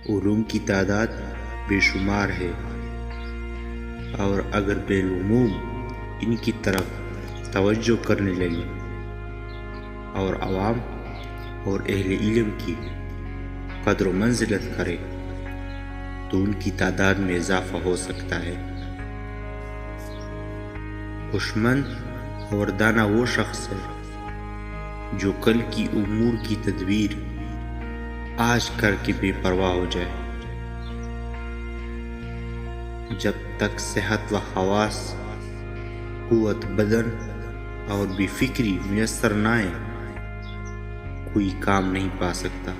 علوم کی تعداد بے شمار ہے، اور اگر بالعموم ان کی طرف توجہ کرنے لگے اور عوام اور اہل علم کی قدر و منزلت کرے تو ان کی تعداد میں اضافہ ہو سکتا ہے۔ ہوشمند اور دانا وہ شخص ہے جو کل کی امور کی تدبیر آج کر کے بے پرواہ ہو جائے۔ جب تک صحت و حواس، قوت بدن اور بے فکری میسر نہ آئے، کوئی کام نہیں پا سکتا،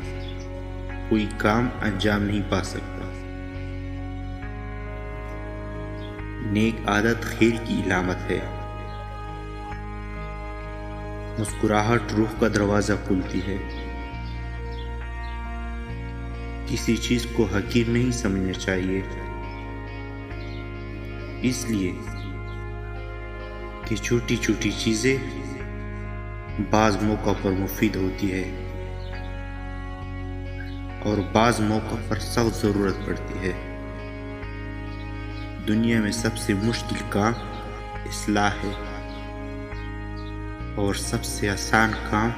کوئی کام انجام نہیں پا سکتا۔ نیک عادت خیر کی علامت ہے۔ مسکراہٹ روح کا دروازہ کھولتی ہے۔ کسی چیز کو حقیر نہیں سمجھنا چاہیے، اس لیے کہ چھوٹی چھوٹی چیزیں بعض موقع پر مفید ہوتی ہے اور بعض موقع پر سخت ضرورت پڑتی ہے۔ دنیا میں سب سے مشکل کام اصلاح ہے، اور سب سے آسان کام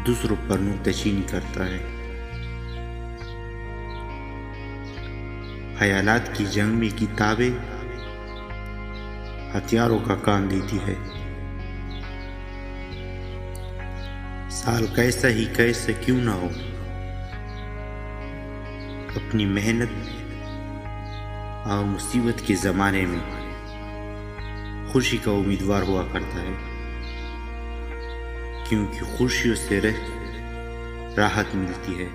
دوسروں پر نکتہ کرتا ہے۔ خیالات کی جنگ میں کتابیں ہتھیاروں کا کام دیتی ہے۔ سال کیسا ہی کیسا کیوں نہ ہو، اپنی محنت اور مصیبت کے زمانے میں خوشی کا امیدوار ہوا کرتا ہے، کیونکہ خوشیوں سے راحت ملتی ہے۔